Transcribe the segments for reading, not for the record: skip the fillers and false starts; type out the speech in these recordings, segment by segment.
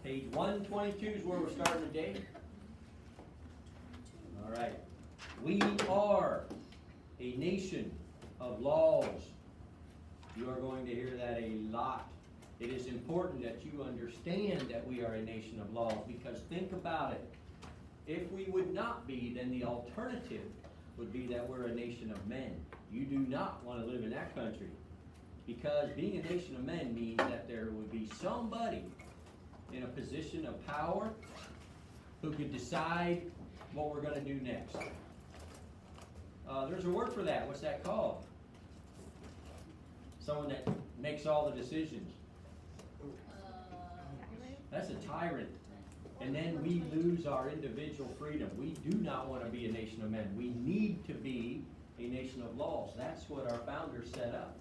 Page 122 is where we're starting today. All right. We are a nation of laws. You are going to hear that a lot. It is important that you understand that we are a nation of laws, because think about it. If we would not be, then the alternative would be that we're a nation of men. You do not want to live in that country, because being a nation of men means that there would be somebody in a position of power who could decide what we're going to do next. There's a word for that. What's that called? Someone that makes all the decisions. That's a tyrant. And then we lose our individual freedom. We do not want to be a nation of men. We need to be a nation of laws. That's what our founders set up.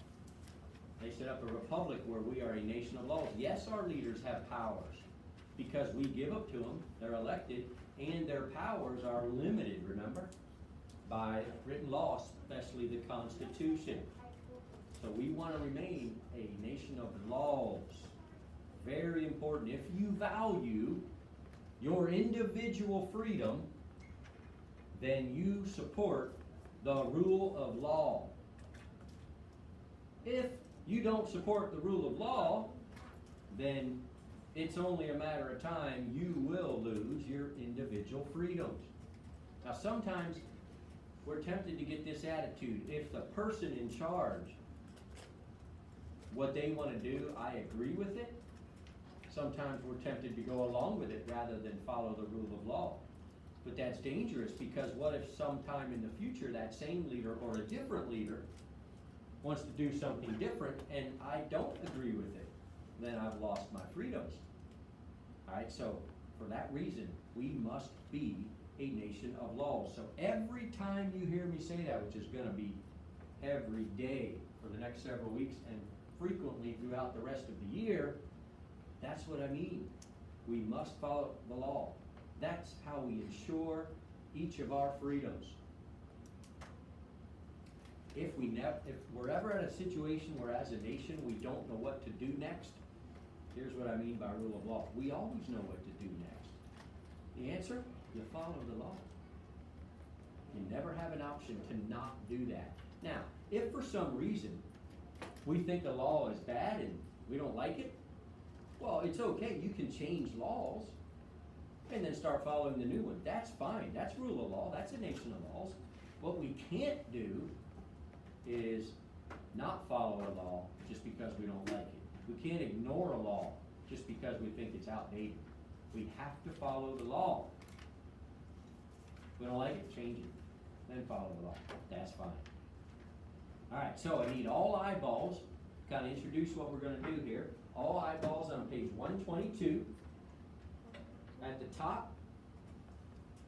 They set up a republic where we are a nation of laws. Yes, our leaders have powers because we give up to them. They're elected, and their powers are limited, remember, by written law, especially the Constitution. So we want to remain a nation of laws. Very important. If you value your individual freedom, then you support the rule of law. If you don't support the rule of law, then it's only a matter of time you will lose your individual freedoms. Now sometimes we're tempted to get this attitude. If the person in charge, what they want to do, I agree with it. Sometimes we're tempted to go along with it rather than follow the rule of law. But that's dangerous, because what if sometime in the future that same leader or a different leader wants to do something different and I don't agree with it? Then I've lost my freedoms. Alright, so for that reason, we must be a nation of laws. So every time you hear me say that, which is going to be every day for the next several weeks and frequently throughout the rest of the year, that's what I mean. We must follow the law. That's how we ensure each of our freedoms. If we're ever in a situation where as a nation we don't know what to do next, here's what I mean by rule of law. We always know what to do next. The answer? You follow the law. You never have an option to not do that. Now, if for some reason we think the law is bad and we don't like it, well, it's okay. You can change laws and then start following the new one. That's fine. That's rule of law. That's a nation of laws. What we can't do is not follow a law just because we don't like it. We can't ignore a law just because we think it's outdated. We have to follow the law. If we don't like it, change it. Then follow the law. That's fine. Alright, so I need all eyeballs to kind of introduce what we're going to do here. All eyeballs on page 122. At the top,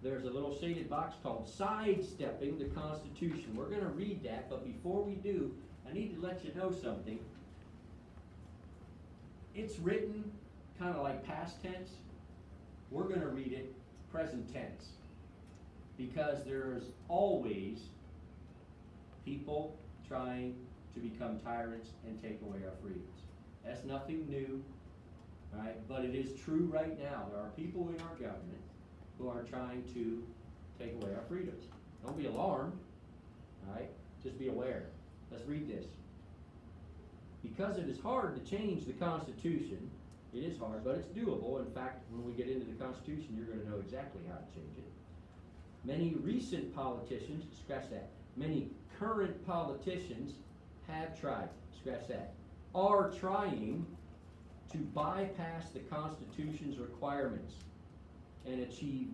there's a little shaded box called Sidestepping the Constitution. We're going to read that, but before we do, I need to let you know something. It's written kind of like past tense. We're going to read it present tense, because there's always people trying to become tyrants and take away our freedoms. That's nothing new, right? But it is true right now. There are people in our government who are trying to take away our freedoms. Don't be alarmed, right? Just be aware. Let's read this. Because it is hard to change the Constitution, it is hard, but it's doable. In fact, when we get into the Constitution, you're going to know exactly how to change it. Many recent politicians, scratch that, many current politicians have tried, scratch that, are trying to bypass the Constitution's requirements and achieve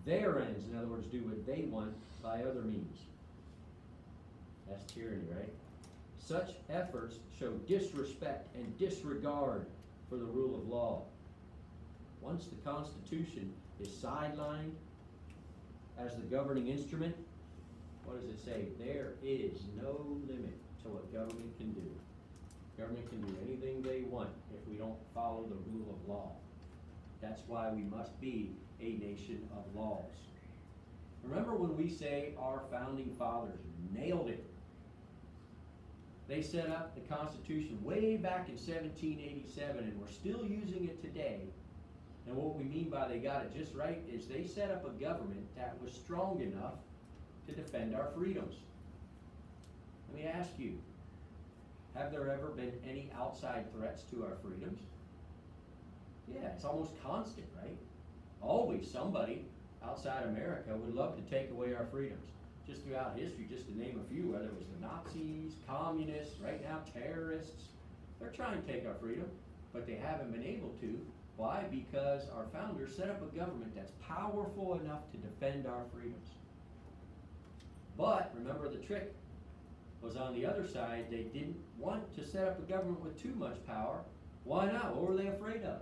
their ends. In other words, do what they want by other means. That's tyranny, right? Such efforts show disrespect and disregard for the rule of law. Once the Constitution is sidelined as the governing instrument, what does it say? There is no limit to what government can do. Government can do anything they want if we don't follow the rule of law. That's why we must be a nation of laws. Remember when we say our founding fathers nailed it? They set up the Constitution way back in 1787, and we're still using it today. And what we mean by they got it just right is they set up a government that was strong enough to defend our freedoms. Let me ask you, have there ever been any outside threats to our freedoms? Yeah, it's almost constant, right? Always somebody outside America would love to take away our freedoms. Just throughout history, just to name a few, whether it was the Nazis, communists, right now terrorists, they're trying to take our freedom, but they haven't been able to. Why? Because our founders set up a government that's powerful enough to defend our freedoms. But remember, the trick was on the other side. They didn't want to set up a government with too much power. Why not? What were they afraid of?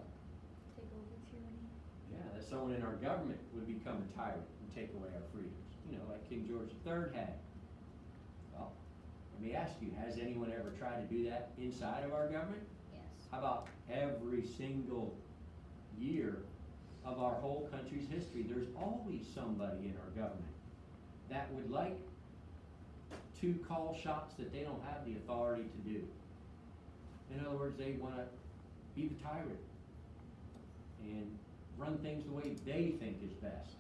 Take over tyranny. Yeah, that someone in our government would become a tyrant and take away our freedoms. You know, like King George III had. Well, let me ask you, has anyone ever tried to do that inside of our government? Yes. How about every single year of our whole country's history, there's always somebody in our government that would like to call shots that they don't have the authority to do. In other words, they want to be the tyrant and run things the way they think is best.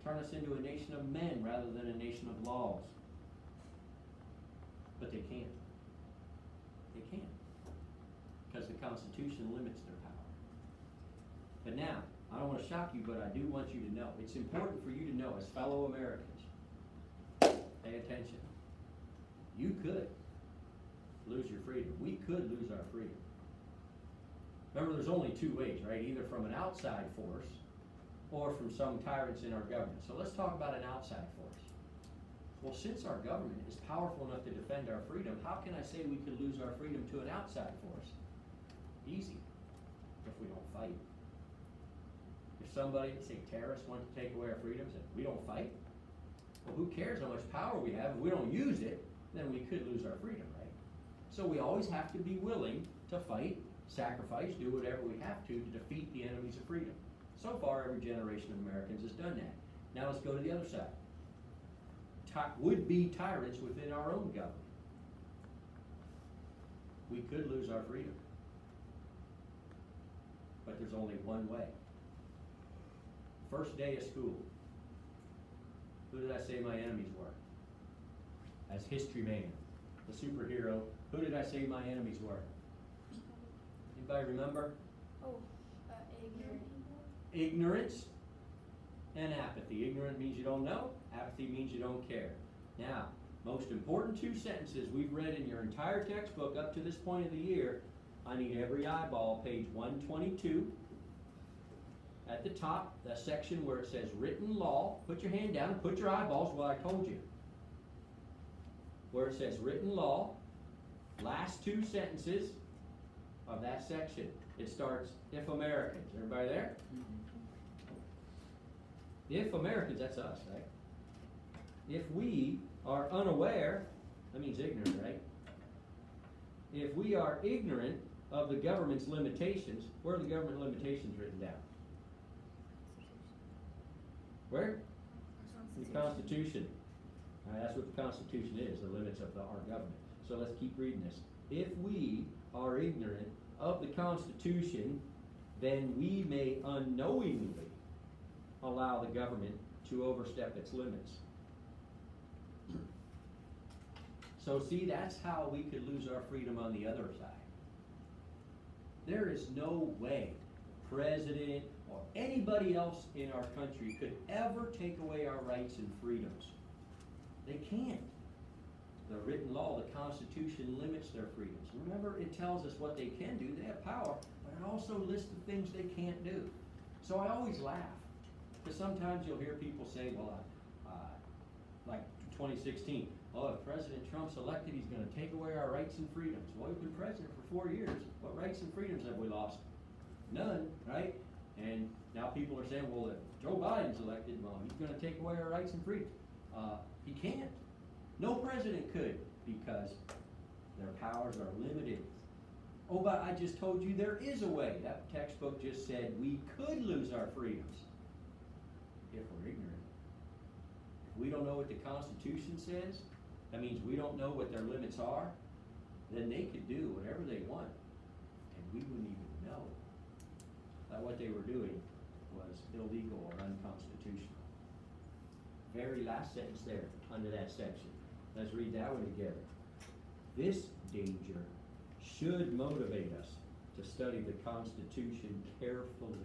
Turn us into a nation of men rather than a nation of laws. But they can't. They can't. Because the Constitution limits their power. But now, I don't want to shock you, but I do want you to know. It's important for you to know, as fellow Americans, pay attention. You could lose your freedom. We could lose our freedom. Remember, there's only two ways, right? Either from an outside force or from some tyrants in our government. So let's talk about an outside force. Well, since our government is powerful enough to defend our freedom, how can I say we could lose our freedom to an outside force? Easy, if we don't fight. If somebody, say terrorists, want to take away our freedoms and we don't fight, well, who cares how much power we have? If we don't use it, then we could lose our freedom, right? So we always have to be willing to fight, sacrifice, do whatever we have to defeat the enemies of freedom. So far, every generation of Americans has done that. Now let's go to the other side. Would-be tyrants within our own government. We could lose our freedom. But there's only one way. First day of school. Who did I say my enemies were? As History Man, the superhero, who did I say my enemies were? Anybody remember? Ignorant. Ignorance and apathy. Ignorant means you don't know. Apathy means you don't care. Now, most important two sentences we've read in your entire textbook up to this point of the year. I need every eyeball, page 122. At the top, the section where it says written law, put your hand down, put your eyeballs where I told you. Where it says written law, last two sentences of that section. It starts, if Americans. Everybody there? If Americans, that's us, right? If we are unaware, that means ignorant, right? If we are ignorant of the government's limitations, where are the government limitations written down? Where? The Constitution. All right, that's what the Constitution is, the limits of our government. So let's keep reading this. If we are ignorant of the Constitution, then we may unknowingly allow the government to overstep its limits. So see, that's how we could lose our freedom on the other side. There is no way president or anybody else in our country could ever take away our rights and freedoms. They can't. The written law, the Constitution, limits their freedoms. Remember, it tells us what they can do. They have power, but it also lists the things they can't do. So I always laugh, because sometimes you'll hear people say, well, like 2016, oh, if President Trump's elected, he's going to take away our rights and freedoms. Well, he's been president for 4 years. What rights and freedoms have we lost? None, right? And now people are saying, well, if Joe Biden's elected, well, he's going to take away our rights and freedoms. He can't. No president could, because their powers are limited. Oh, but I just told you there is a way. That textbook just said we could lose our freedoms if we're ignorant. If we don't know what the Constitution says, that means we don't know what their limits are, then they could do whatever they want, and we wouldn't even know that what they were doing was illegal or unconstitutional. Very last sentence there, under that section. Let's read that one together. This danger should motivate us to study the Constitution carefully,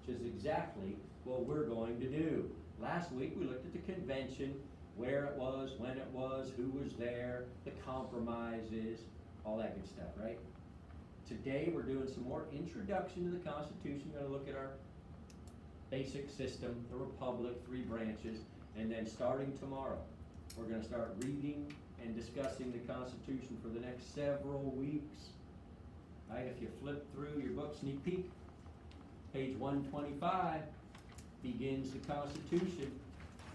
which is exactly what we're going to do. Last week we looked at the convention, where it was, when it was, who was there, the compromises, all that good stuff, right? Today we're doing some more introduction to the Constitution. We're going to look at our basic system, the republic, 3 branches, and then starting tomorrow, we're going to start reading and discussing the Constitution for the next several weeks. Right? If you flip through your book, sneak peek, page 125 begins the Constitution.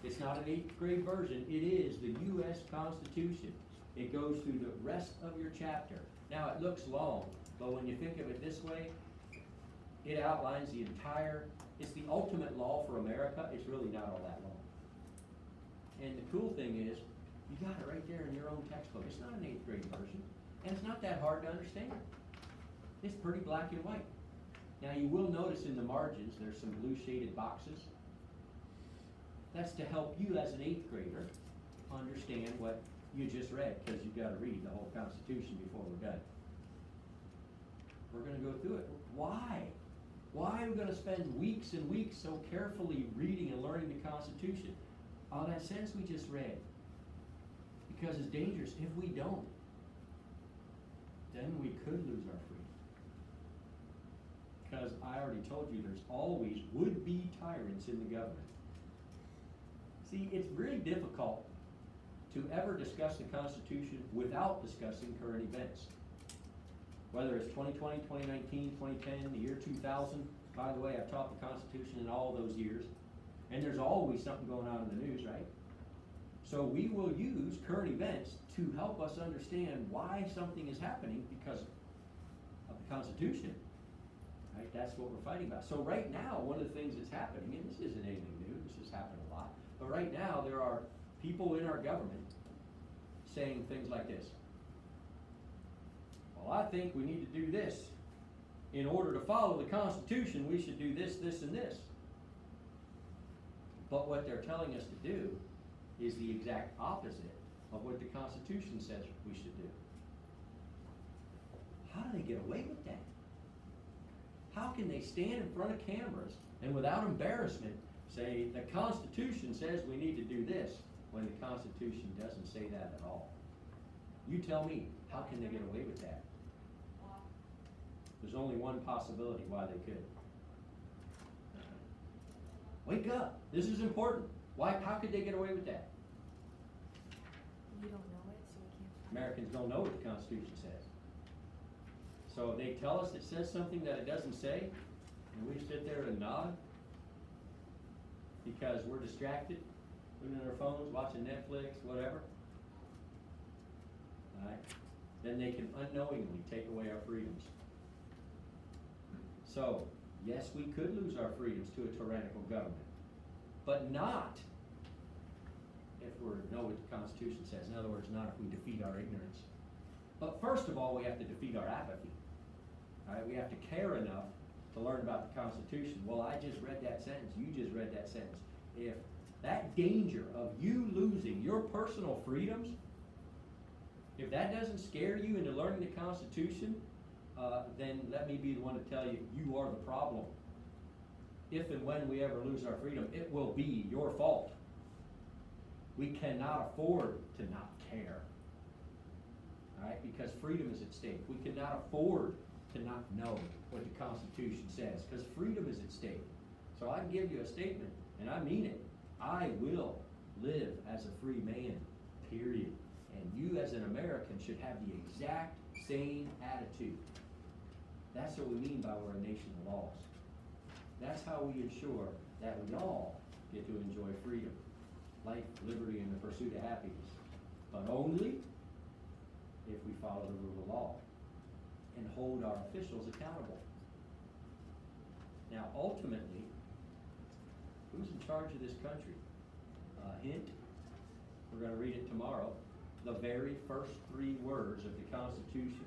It's not an 8th grade version. It is the U.S. Constitution. It goes through the rest of your chapter. Now it looks long, but when you think of it this way, it outlines the entire, it's the ultimate law for America. It's really not all that long. And the cool thing is, you got it right there in your own textbook. It's not an 8th grade version, and it's not that hard to understand. It's pretty black and white. Now you will notice in the margins there's some blue shaded boxes. That's to help you as an 8th grader understand what you just read, because you've got to read the whole Constitution before we're done. We're going to go through it. Why? Why are we going to spend weeks and weeks so carefully reading and learning the Constitution? All that sense we just read. Because it's dangerous. If we don't, then we could lose our freedom. Because I already told you there's always would-be tyrants in the government. See, it's really difficult to ever discuss the Constitution without discussing current events. Whether it's 2020, 2019, 2010, the year 2000. By the way, I've taught the Constitution in all those years. And there's always something going on in the news, right? So we will use current events to help us understand why something is happening because of the Constitution. Right? That's what we're fighting about. So right now, one of the things that's happening, and this isn't anything new, this has happened a lot, but right now there are people in our government saying things like this. Well, I think we need to do this. In order to follow the Constitution, we should do this, this, and this. But what they're telling us to do is the exact opposite of what the Constitution says we should do. How do they get away with that? How can they stand in front of cameras and without embarrassment say the Constitution says we need to do this when the Constitution doesn't say that at all? You tell me, how can they get away with that? There's only one possibility why they could. Wake up! This is important. Why? How could they get away with that? You don't know it, so we can't. Americans don't know what the Constitution says. So they tell us it says something that it doesn't say, and we sit there and nod because we're distracted, looking at our phones, watching Netflix, whatever. All right? Then they can unknowingly take away our freedoms. So, yes, we could lose our freedoms to a tyrannical government, but not if we know what the Constitution says. In other words, not if we defeat our ignorance. But first of all, we have to defeat our apathy. All right, we have to care enough to learn about the Constitution. Well, I just read that sentence. You just read that sentence. If that danger of you losing your personal freedoms, if that doesn't scare you into learning the Constitution, then let me be the one to tell you, you are the problem. If and when we ever lose our freedom, it will be your fault. We cannot afford to not care. All right, because freedom is at stake. We cannot afford to not know what the Constitution says, because freedom is at stake. So I can give you a statement, and I mean it. I will live as a free man, period. And you as an American should have the exact same attitude. That's what we mean by we're a nation of laws. That's how we ensure that we all get to enjoy freedom, life, liberty, and the pursuit of happiness. But only if we follow the rule of law and hold our officials accountable. Now, ultimately, who's in charge of this country? Hint, we're going to read it tomorrow. The very first 3 words of the Constitution.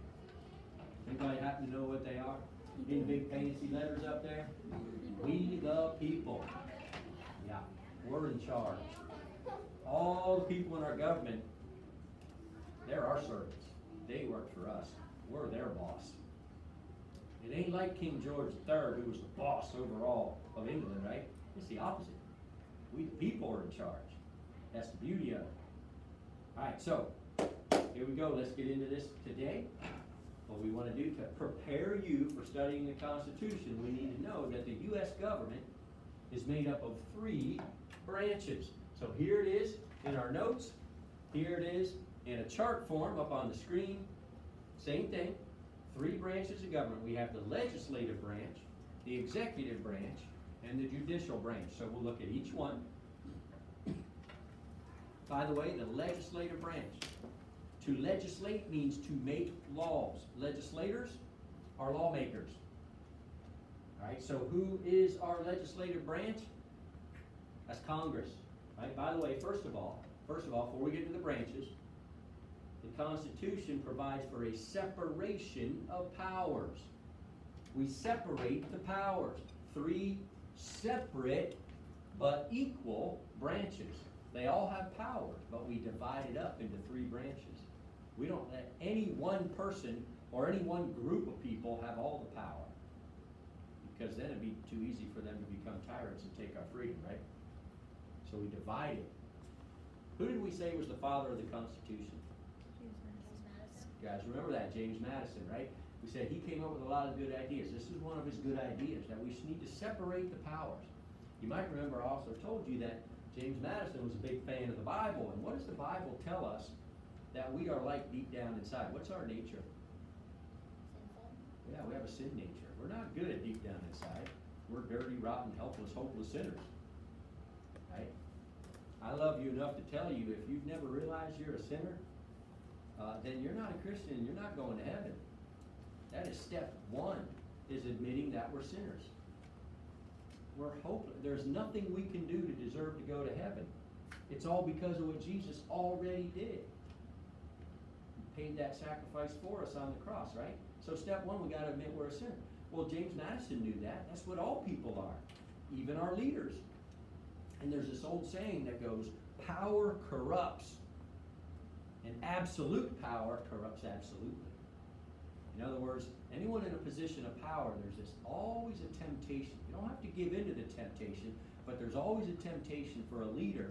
Anybody happen to know what they are? in big fancy letters up there? We the people. Yeah, we're in charge. All the people in our government, they're our servants. They work for us. We're their boss. It ain't like King George III, who was the boss overall of England, right? It's the opposite. We the people are in charge. That's the beauty of it. Alright, so, here we go. Let's get into this today. What we want to do to prepare you for studying the Constitution, we need to know that the U.S. government is made up of 3 branches. So here it is in our notes. Here it is in a chart form up on the screen. Same thing. 3 branches of government. We have the legislative branch, the executive branch, and the judicial branch. So we'll look at each one. By the way, the legislative branch. To legislate means to make laws. Legislators are lawmakers. Alright, so who is our legislative branch? That's Congress. Right? By the way, first of all, before we get to the branches, the Constitution provides for a separation of powers. We separate the powers. 3 separate but equal branches. They all have powers, but we divide it up into 3 branches. We don't let any one person or any one group of people have all the power, because then it'd be too easy for them to become tyrants and take our freedom, right? So we divide it. Who did we say was the father of the Constitution? James Madison. Guys, remember that, James Madison, right? We said he came up with a lot of good ideas. This is one of his good ideas, that we need to separate the powers. You might remember I also told you that James Madison was a big fan of the Bible. And what does the Bible tell us that we are like deep down inside? What's our nature? Sinful. Yeah, we have a sin nature. We're not good at deep down inside. We're dirty, rotten, helpless, hopeless sinners. Right? I love you enough to tell you, if you've never realized you're a sinner, then you're not a Christian and you're not going to heaven. That is step 1, is admitting that we're sinners. We're hopeless. There's nothing we can do to deserve to go to heaven. It's all because of what Jesus already did. He paid that sacrifice for us on the cross, right? So step 1, we got to admit we're a sinner. Well, James Madison knew that. That's what all people are, even our leaders. And there's this old saying that goes, power corrupts, and absolute power corrupts absolutely. In other words, anyone in a position of power, there's always a temptation. You don't have to give in to the temptation, but there's always a temptation for a leader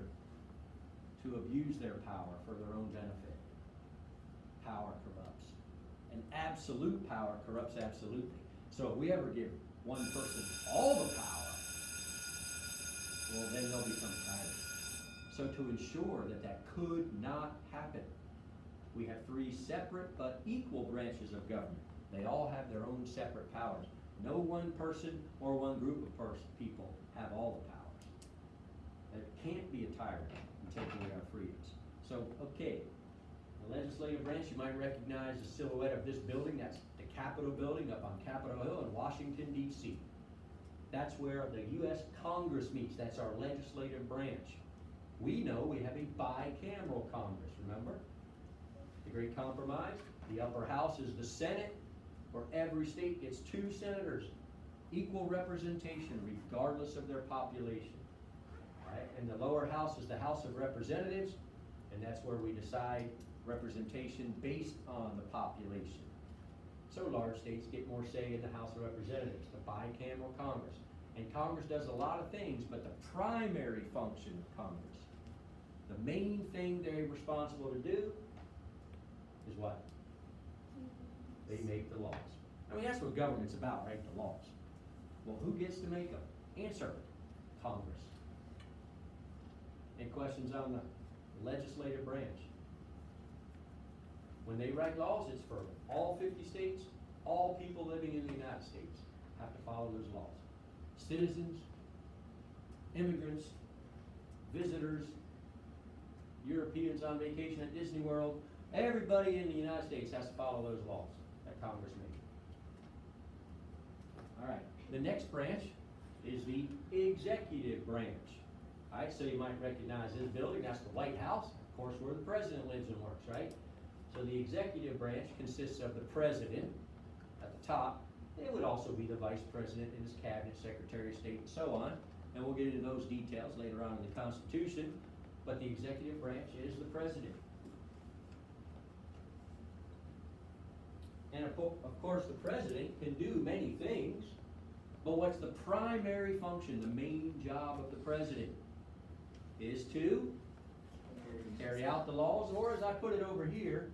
to abuse their power for their own benefit. Power corrupts. And absolute power corrupts absolutely. So if we ever give one person all the power, well, then they'll become a tyrant. So to ensure that that could not happen, we have 3 separate but equal branches of government. They all have their own separate powers. No one person or one group of people have all the powers. There can't be a tyrant in taking away our freedoms. So, okay, the legislative branch, you might recognize the silhouette of this building. That's the Capitol building up on Capitol Hill in Washington, D.C. That's where the U.S. Congress meets. That's our legislative branch. We know we have a bicameral Congress, remember? The Great Compromise. The upper house is the Senate, where every state gets 2 senators. Equal representation regardless of their population. Right? And the lower house is the House of Representatives, and that's where we decide representation based on the population. So large states get more say in the House of Representatives, the bicameral Congress. And Congress does a lot of things, but the primary function of Congress, the main thing they're responsible to do, is what? They make the laws. I mean, that's what government's about, right? The laws. Well, who gets to make them? Answer. Congress. Any questions on the legislative branch? When they write laws, it's for all 50 states. All people living in the United States have to follow those laws. Citizens, immigrants, visitors, Europeans on vacation at Disney World, everybody in the United States has to follow those laws that Congress made. All right, the next branch is the executive branch. All right, so you might recognize this building. That's the White House, of course, where the president lives and works, right? So the executive branch consists of the president at the top, It would also be the vice president and his cabinet, secretary of state, and so on. And we'll get into those details later on in the Constitution. But the executive branch is the president. And of course, the president can do many things, but what's the primary function, the main job of the president? Is to carry out the laws, or as I put it over here,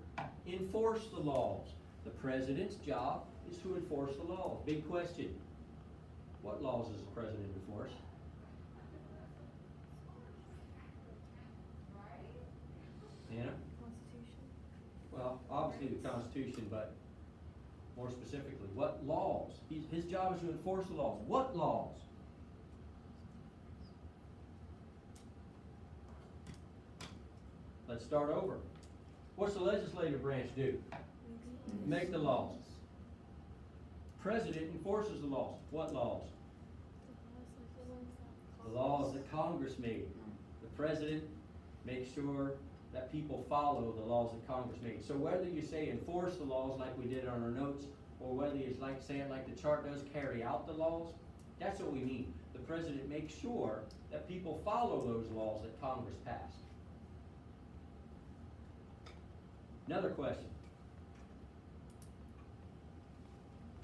enforce the laws. The president's job is to enforce the laws. Big question. What laws does the president enforce? Anna? Constitution. Well, obviously the Constitution, but more specifically, what laws? His job is to enforce the laws. What laws? Let's start over. What's the legislative branch do? Make the laws. President enforces the laws. What laws? The laws that Congress made. The president makes sure that people follow the laws that Congress made. So whether you say enforce the laws like we did on our notes, or whether you like saying like the chart does, carry out the laws, that's what we mean. The president makes sure that people follow those laws that Congress passed. Another question.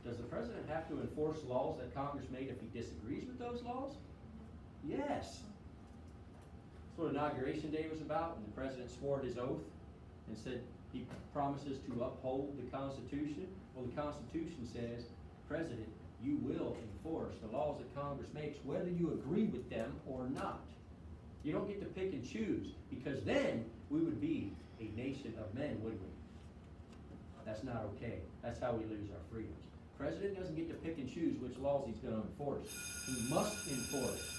Does the president have to enforce laws that Congress made if he disagrees with those laws? Yes. That's what Inauguration Day was about, when the president swore his oath and said he promises to uphold the Constitution. Well, the Constitution says, President, you will enforce the laws that Congress makes, whether you agree with them or not. You don't get to pick and choose, because then we would be a nation of men, wouldn't we? That's not okay. That's how we lose our freedoms. President doesn't get to pick and choose which laws he's going to enforce. He must enforce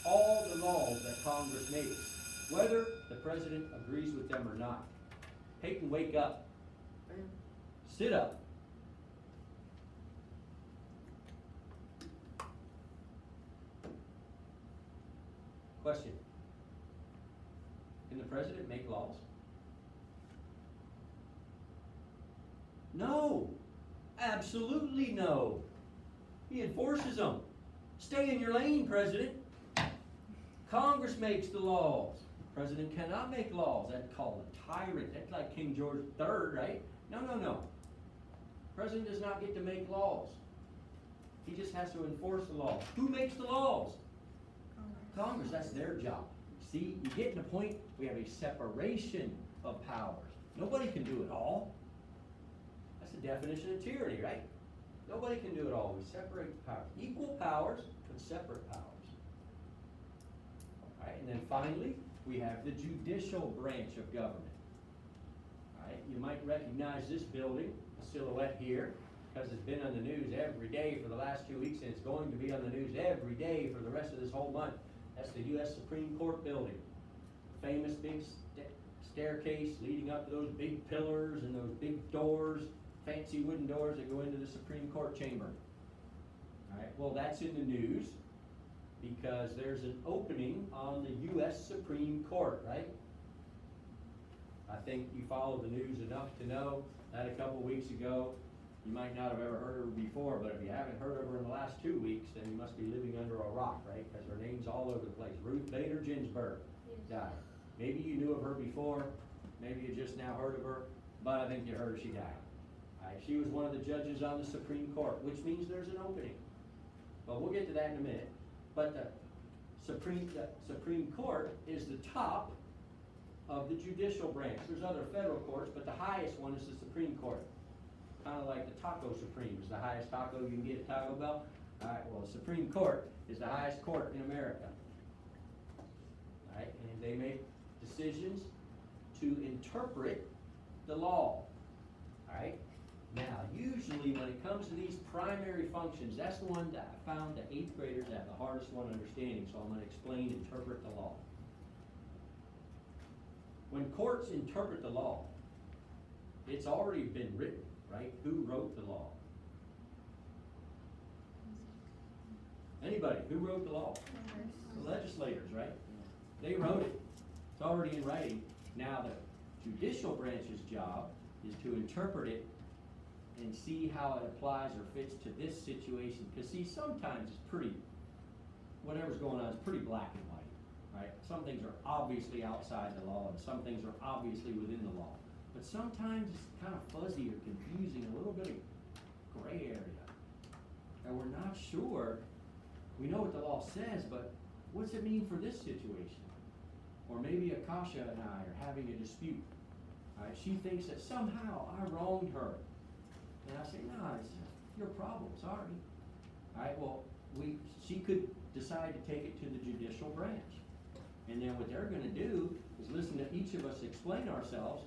all the laws that Congress makes, whether the president agrees with them or not. Peyton, wake up. Sit up. Question. Can the president make laws? No. Absolutely no. He enforces them. Stay in your lane, President. Congress makes the laws. The president cannot make laws. That's called a tyrant. That's like King George III, right? No, no, no. The president does not get to make laws. He just has to enforce the laws. Who makes the laws? Congress. That's their job. See, you get to the point, we have a separation of powers. Nobody can do it all. That's the definition of tyranny, right? Nobody can do it all. We separate the powers. Equal powers, but separate powers. All right, and then finally, we have the judicial branch of government. All right, you might recognize this building, a silhouette here, because it's been on the news every day for the last 2 weeks, and it's going to be on the news every day for the rest of this whole month. That's the U.S. Supreme Court building. Famous big staircase leading up to those big pillars and those big doors, fancy wooden doors that go into the Supreme Court chamber. All right, well, that's in the news because there's an opening on the U.S. Supreme Court, right? I think you follow the news enough to know that a couple weeks ago, you might not have ever heard of her before, but if you haven't heard of her in the last 2 weeks, then you must be living under a rock, right? Because her name's all over the place. Ruth Bader Ginsburg died. Maybe you knew of her before, maybe you just now heard of her, but I think you heard she died. All right, she was one of the judges on the Supreme Court, which means there's an opening. But we'll get to that in a minute. But the Supreme Court is the top of the judicial branch. There's other federal courts, but the highest one is the Supreme Court. Kind of like the Taco Supreme is the highest taco you can get at Taco Bell. All right, well, the Supreme Court is the highest court in America. All right, and they make decisions to interpret the law. All right, now usually when it comes to these primary functions, that's the one that I found the 8th graders have the hardest one understanding, so I'm going to explain interpret the law. When courts interpret the law, it's already been written. Right? Who wrote the law? Anybody? Who wrote the law? The legislators, right? They wrote it. It's already in writing. Now the judicial branch's job is to interpret it and see how it applies or fits to this situation. Because see, sometimes it's pretty, whatever's going on is pretty black and white, right? Some things are obviously outside the law and some things are obviously within the law. But sometimes it's kind of fuzzy or confusing, a little bit of gray area. And we're not sure, we know what the law says, but what's it mean for this situation? Or maybe Akasha and I are having a dispute. Right? She thinks that somehow I wronged her. And I say, no, it's your problem, sorry. Alright, well, she could decide to take it to the judicial branch. And then what they're gonna do is listen to each of us explain ourselves,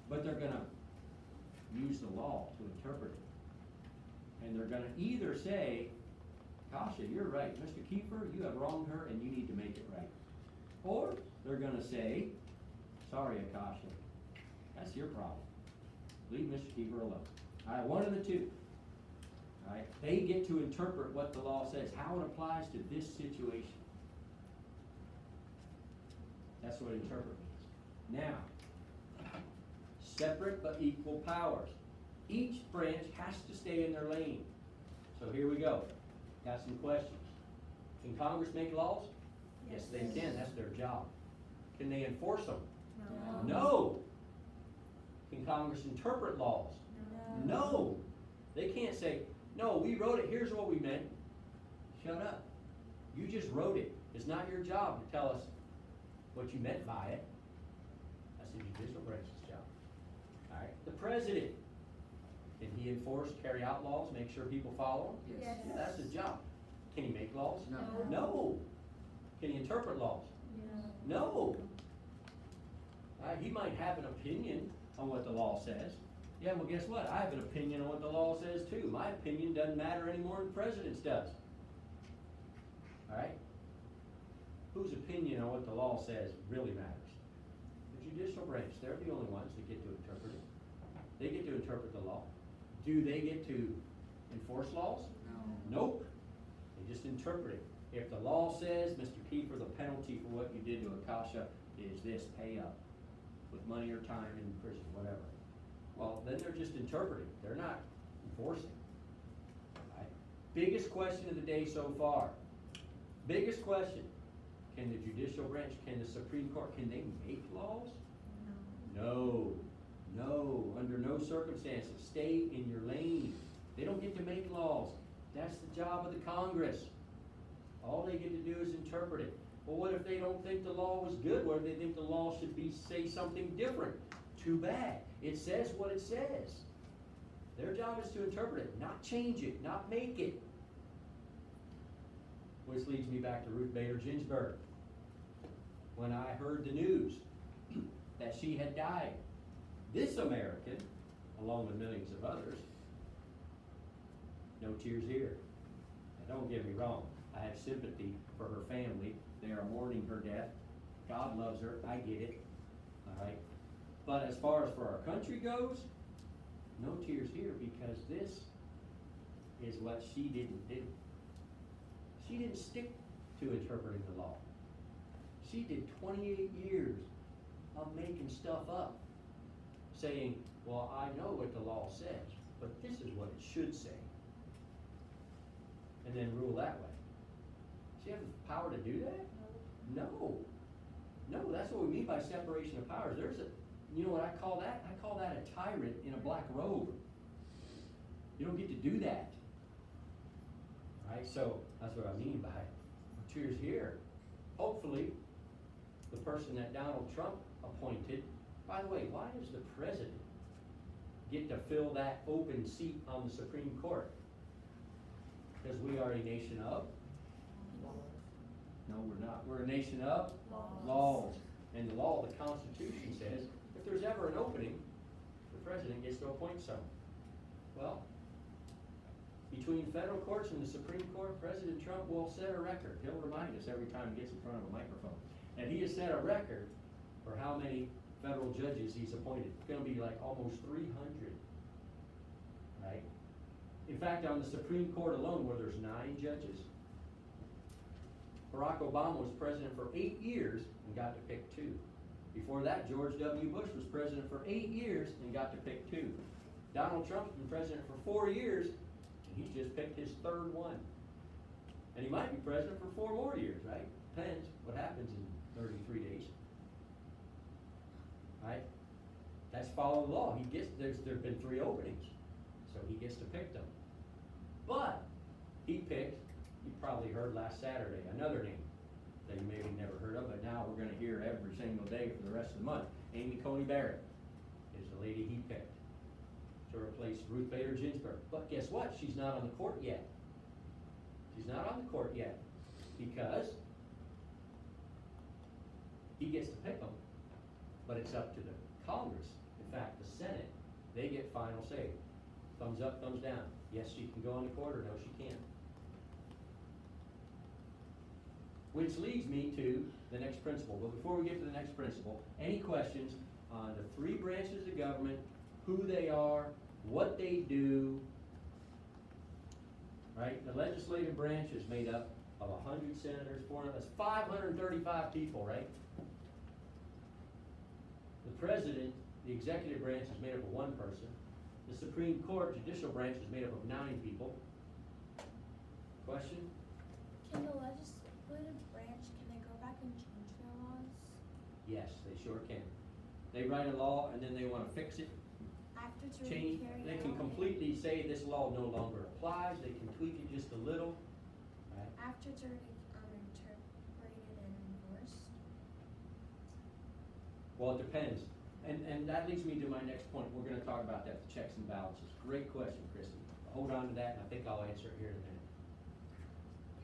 but they're gonna use the law to interpret it. And they're gonna either say, Kasha, you're right, Mr. Kiefer, you have wronged her and you need to make it right. Or they're gonna say, sorry, Akasha, that's your problem. Leave Mr. Kiefer alone. Alright, one of the two. Alright, they get to interpret what the law says, how it applies to this situation. That's what interpret means. Now, separate but equal powers. Each branch has to stay in their lane. So here we go. Got some questions. Can Congress make laws? Yes, they can. That's their job. Can they enforce them? No. No. Can Congress interpret laws? No. They can't say, no, we wrote it, here's what we meant. Shut up. You just wrote it. It's not your job to tell us what you meant by it. That's the judicial branch's job. Alright. The president. Can he enforce, carry out laws, make sure people follow them? Yes. Yeah, that's his job. Can he make laws? No. No. Can he interpret laws? No. He might have an opinion on what the law says. Yeah, well, guess what? I have an opinion on what the law says too. My opinion doesn't matter any more than the president's does. Alright? Whose opinion on what the law says really matters? The judicial branch. They're the only ones that get to interpret it. They get to interpret the law. Do they get to enforce laws? No. Nope. They just interpret it. If the law says, Mr. Kiefer, the penalty for what you did to Akasha is this, pay up with money or time in prison, whatever. Well, then they're just interpreting. They're not enforcing. Right? Biggest question of the day so far. Biggest question. Can the judicial branch, can the Supreme Court, can they make laws? No. No. Under no circumstances. Stay in your lane. They don't get to make laws. That's the job of the Congress. All they get to do is interpret it. Well, what if they don't think the law was good? What if they think the law should say something different? Too bad. It says what it says. Their job is to interpret it, not change it, not make it. Which leads me back to Ruth Bader Ginsburg. When I heard the news that she had died, this American, along with millions of others, no tears here. Now, don't get me wrong. I have sympathy for her family. They are mourning her death. God loves her. I get it. All right. But as far as for our country goes, no tears here, because this is what she didn't do. She didn't stick to interpreting the law. She did 28 years of making stuff up, saying, well, I know what the law says, but this is what it should say. And then rule that way. Does she have the power to do that? No. No, that's what we mean by separation of powers. You know what I call that? I call that a tyrant in a black robe. You don't get to do that. Right? So that's what I mean by tears here. Hopefully, the person that Donald Trump appointed, by the way, why does the president get to fill that open seat on the Supreme Court? Because we are a nation of? No, we're not. We're a nation of laws. And the law, the Constitution says, if there's ever an opening, the president gets to appoint someone. Well, between federal courts and the Supreme Court, President Trump will set a record. He'll remind us every time he gets in front of a microphone. And he has set a record for how many federal judges he's appointed. It's going to be like almost 300. Right? In fact, on the Supreme Court alone, where there's 9 judges, Barack Obama was president for 8 years and got to pick 2. Before that, George W. Bush was president for 8 years and got to pick 2. Donald Trump's been president for 4 years, and he's just picked his third one. And he might be president for 4 more years, right? Depends what happens in 33 days. Right? That's following the law. There've been 3 openings, so he gets to pick them. But he picked, you probably heard last Saturday, another name that you maybe never heard of, but now we're gonna hear every single day for the rest of the month. Amy Coney Barrett is the lady he picked to replace Ruth Bader Ginsburg. But guess what? She's not on the court yet. She's not on the court yet because he gets to pick them, but it's up to the Congress. In fact, the Senate, they get final say. Thumbs up, thumbs down. Yes, she can go on the court, or no, she can't. Which leads me to the next principle. But before we get to the next principle, any questions on the 3 branches of government, who they are, what they do, right? The legislative branch is made up of 100 senators, 400, that's 535 people, right? The president, the executive branch is made up of 1 person. The Supreme Court judicial branch is made up of 9 people. Question? Can the legislative branch, can they go back and change their laws Yes, they sure can. They write a law and then they wanna fix it, after it's change, already carried they out? can completely say this law no longer applies, they can tweak it just a little, right? After it's already interpreted and enforced? Well, it depends. And that leads me to my next point. We're gonna talk about that, the checks and balances. Great question, Christie. Hold on to that, and I think I'll answer it here in a minute.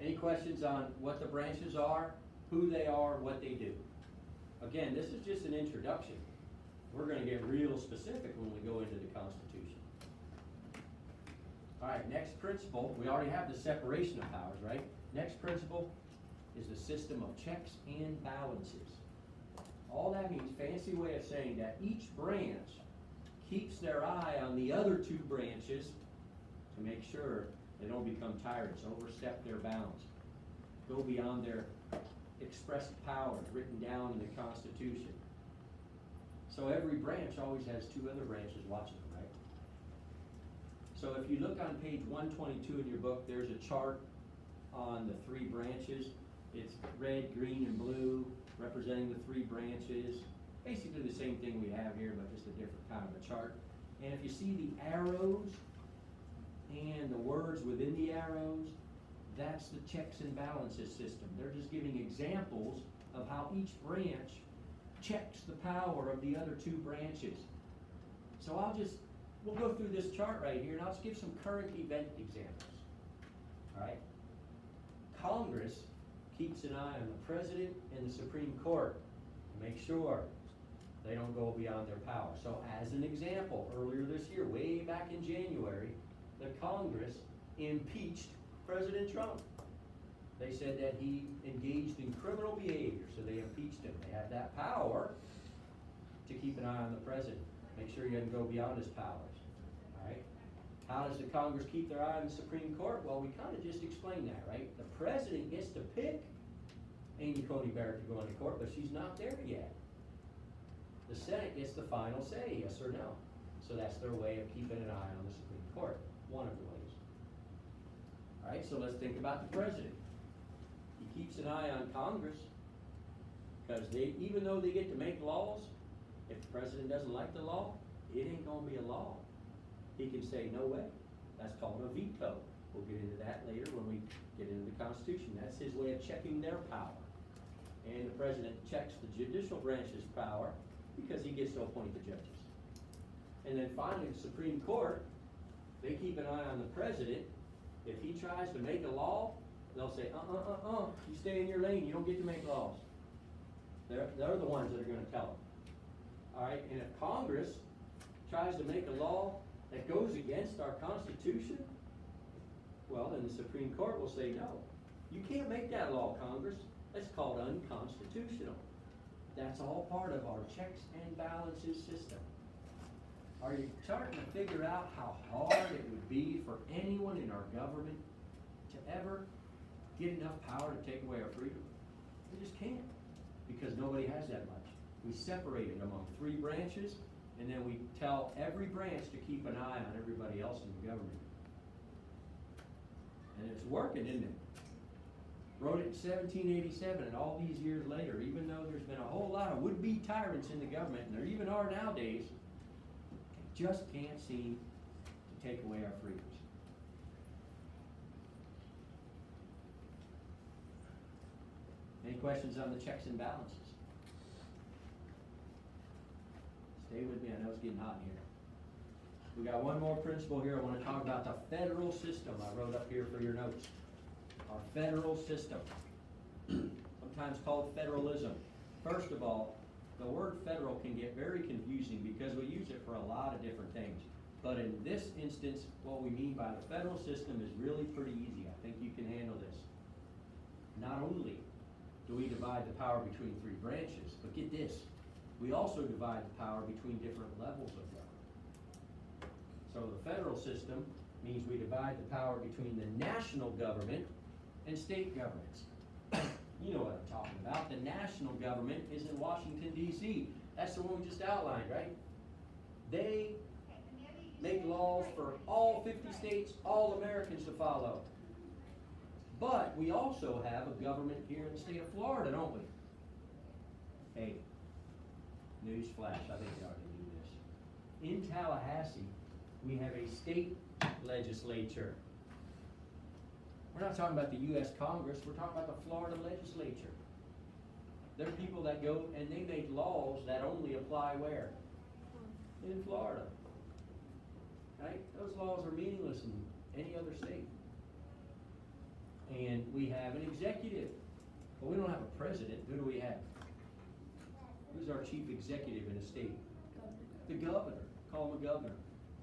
Any questions on what the branches are, who they are, what they do? Again, this is just an introduction. We're gonna get real specific when we go into the Constitution. All right, next principle, we already have the separation of powers, right? Next principle is the system of checks and balances. All that means, fancy way of saying that each branch keeps their eye on the other 2 branches to make sure they don't become tyrants, overstep their bounds, go beyond their expressed powers written down in the Constitution. So every branch always has 2 other branches watching them, right? So if you look on page 122 in your book, there's a chart on the 3 branches. It's red, green, and blue, representing the 3 branches. Basically the same thing we have here, but just a different kind of a chart. And if you see the arrows and the words within the arrows, that's the checks and balances system. They're just giving examples of how each branch checks the power of the other 2 branches. So we'll go through this chart right here, and I'll just give some current event examples. All right? Congress keeps an eye on the President and the Supreme Court to make sure they don't go beyond their power. So as an example, earlier this year, way back in January, the Congress impeached President Trump. They said that he engaged in criminal behavior, so they impeached him. They had that power to keep an eye on the President, make sure he doesn't go beyond his powers. All right? How does the Congress keep their eye on the Supreme Court? Well, we kind of just explained that, right? The President gets to pick Amy Coney Barrett to go into court, but she's not there yet. The Senate gets the final say, yes or no. So that's their way of keeping an eye on the Supreme Court, one of the ways. All right, so let's think about the President. He keeps an eye on Congress, because even though they get to make laws, if the President doesn't like the law, it ain't gonna be a law. He can say, no way. That's called a veto. We'll get into that later when we get into the Constitution. That's his way of checking their power. And the President checks the judicial branch's power because he gets to appoint the judges. And then finally, the Supreme Court, they keep an eye on the President. If he tries to make a law, they'll say, you stay in your lane, you don't get to make laws. They're the ones that are gonna tell him. All right, and if Congress tries to make a law that goes against our Constitution, well, then the Supreme Court will say, no, you can't make that law, Congress. That's called unconstitutional. That's all part of our checks and balances system. Are you starting to figure out how hard it would be for anyone in our government to ever get enough power to take away our freedom? They just can't, because nobody has that much. We separated among 3 branches, And then we tell every branch to keep an eye on everybody else in the government. And it's working, isn't it? Wrote it in 1787, and all these years later, even though there's been a whole lot of would-be tyrants in the government, and there even are nowadays, they just can't seem to take away our freedoms. Any questions on the checks and balances? Stay with me, I know it's getting hot in here. We got one more principle here. I want to talk about the federal system I wrote up here for your notes. Our federal system, sometimes called federalism. First of all, the word federal can get very confusing because we use it for a lot of different things. But in this instance, what we mean by the federal system is really pretty easy. I think you can handle this. Not only do we divide the power between three branches, but get this, we also divide the power between different levels of government. So the federal system means we divide the power between the national government and state governments. You know what I'm talking about. The national government is in Washington, D.C. That's the one we just outlined, right? They make laws for all 50 states, all Americans to follow. But we also have a government here in the state of Florida, don't we? Hey, news flash, I think we ought to do this. In Tallahassee, we have a state legislature. We're not talking about the U.S. Congress, we're talking about the Florida legislature. They're people that go and they make laws that only apply where? In Florida. Right? Those laws are meaningless in any other state. And we have an executive, but we don't have a president. Who do we have? Who's our chief executive in a state? The governor. Call him a governor.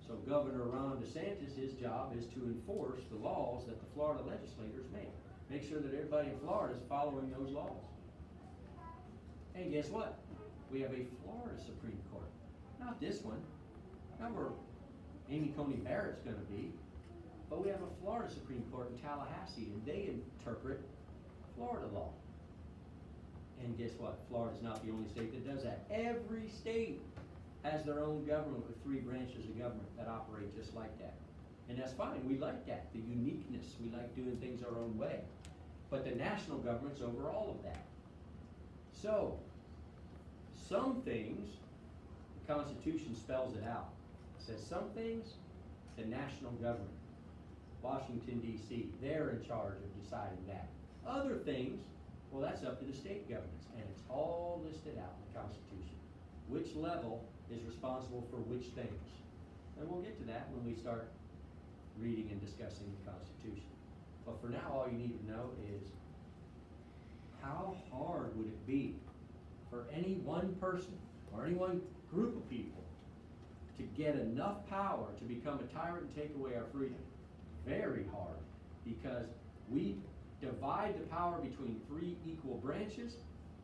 So Governor Ron DeSantis, his job is to enforce the laws that the Florida legislators make. Make sure that everybody in Florida is following those laws. And guess what? We have a Florida Supreme Court. Not this one. Not where Amy Coney Barrett's going to be. But we have a Florida Supreme Court in Tallahassee, and they interpret Florida law. And guess what? Florida's not the only state that does that. Every state has their own government with three branches of government that operate just like that. And that's fine. We like that. The uniqueness. We like doing things our own way. But the national government's over all of that. So, some things, the Constitution spells it out. It says some things, the national government, Washington, D.C., they're in charge of deciding that. Other things, well, that's up to the state governments, and it's all listed out in the Constitution. Which level is responsible for which things? And we'll get to that when we start reading and discussing the Constitution. But for now, all you need to know is how hard would it be for any one person or any one group of people to get enough power to become a tyrant and take away our freedom? Very hard, because we divide the power between three equal branches,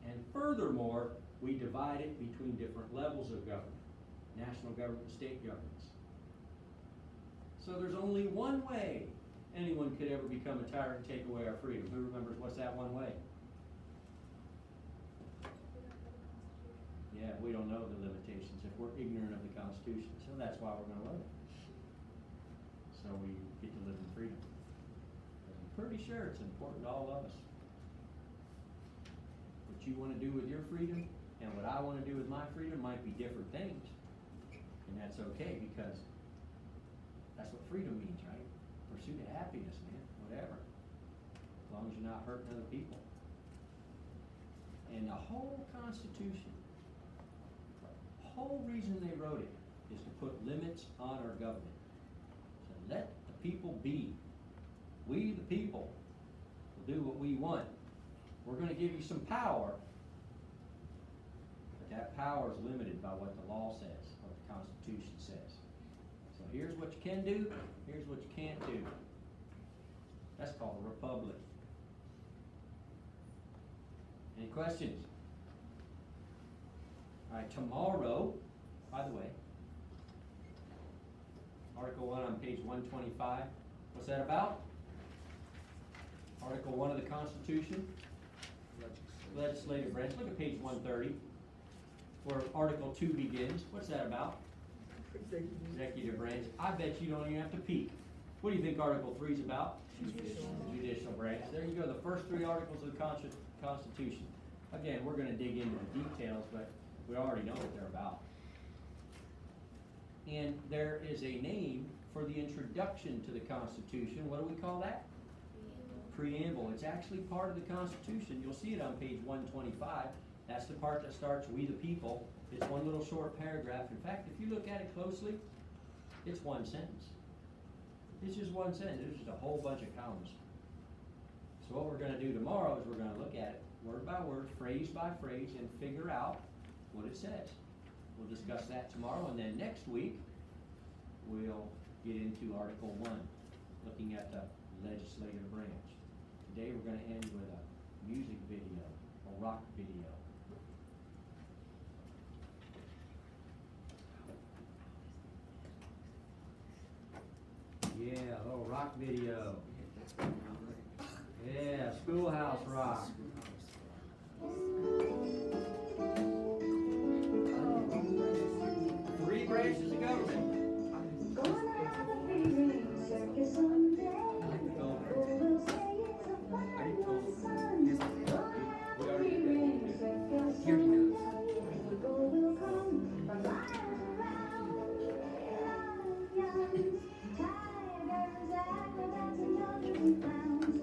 and furthermore, we divide it between different levels of government, national government and state governments. So there's only one way anyone could ever become a tyrant and take away our freedom. Who remembers what's that one way? Yeah, we don't know the limitations if we're ignorant of the Constitution, so that's why we're going to learn it. So we get to live in freedom. I'm pretty sure it's important to all of us. What you want to do with your freedom and what I want to do with my freedom might be different things. And that's okay, because that's what freedom means, right? Pursuit of happiness, man, whatever. As long as you're not hurting other people. And the whole Constitution, the whole reason they wrote it is to put limits on our government. So let the people be. We, the people, will do what we want. We're going to give you some power, but that power is limited by what the law says, what the Constitution says. So here's what you can do, here's what you can't do. That's called a republic. Any questions? All right, tomorrow, by the way, Article 1 on page 125. What's that about? Article 1 of the Constitution. Legislative branch. Look at page 130. where Article 2 begins. What's that about? Executive branch. I bet you don't even have to peek. What do you think Article 3 is about? Judicial branch. There you go, the first 3 articles of the Constitution. Again, we're gonna dig into the details, but we already know what they're about. And there is a name for the introduction to the Constitution. What do we call that? Preamble. It's actually part of the Constitution. You'll see it on page 125. That's the part that starts, "We the people." It's one little short paragraph. In fact, if you look at it closely, it's one sentence. It's just one sentence. There's just a whole bunch of commas. So what we're gonna do tomorrow is we're gonna look at it word by word, phrase by phrase, and figure out what it says. We'll discuss that tomorrow, and then next week, we'll get into Article 1, looking at the legislative branch. Today, we're gonna end with a music video, a rock video. Yeah, a little rock video. Yeah, Schoolhouse Rock. 3 branches of government. Gonna have a free circus someday. We'll say it's a fine one, son. Gonna have a free circus someday. People will come from miles around. Lions, tigers, acrobats, and others and clowns.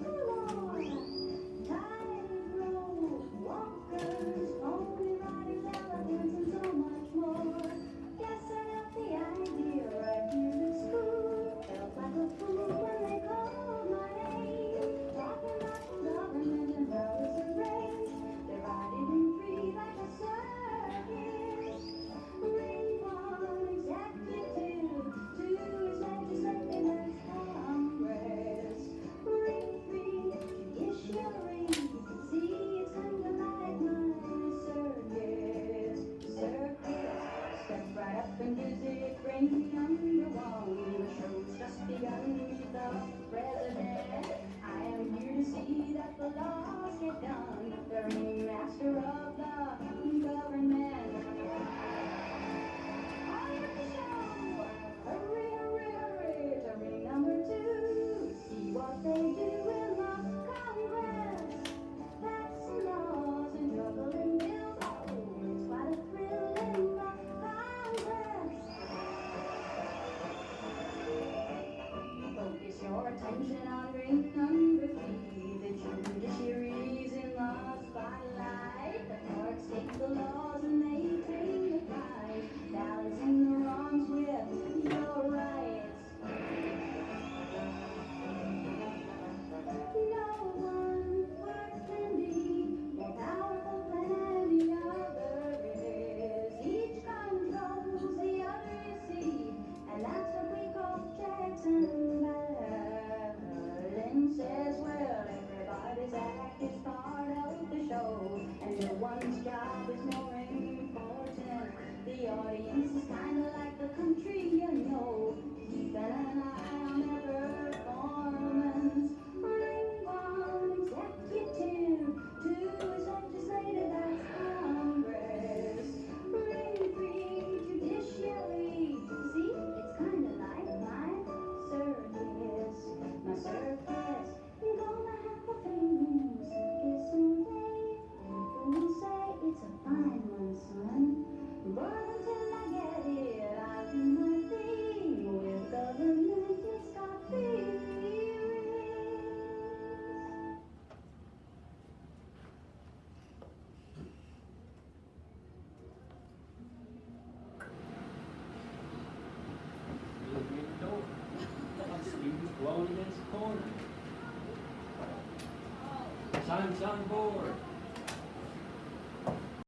Tightrope walkers, pony riders, elephants, and so much more. Guess I got the idea right here at school. Felt like a fool when they called my name. Talking about the government and how it's arranged. Divided in 3 like a circus. Ring one executive, 2 is legislative and Congress. Ring 3 judiciary. See, it's kinda like my circus. Step right up and visit, bring number 1. The show's just begun, meet the president. I am here to see that the laws get done. The ringmaster of the government. On with the show! Hurry, hurry, hurry to ring number 2. See what they do in the Congress. Passing laws and juggling bills. Oh, it's quite a thrill in the Congress. Focus your attention on ring number 3. The judiciary's in the spotlight. The courts take the laws and they bring the fight. Balancing the wrongs with your rights. No one heart can be more powerful than any other is. Each controls the other, you see, and that's what we call checks and balance. Says, well, everybody's act is part of the show, and no one's job is more important. The audience is kinda like the country, you know, keeping an eye on their performance. Ring 1 executive, 2 is legislative, that's Congress. Ring 3 judiciary. See, it's kinda like my circus. My circus, you're gonna have a free circus someday. People will say it's a fine one, son. But until I get it, I'll do my thing. With government, it's got feelings. Look at the door. Students blowing against the corner. Science on board.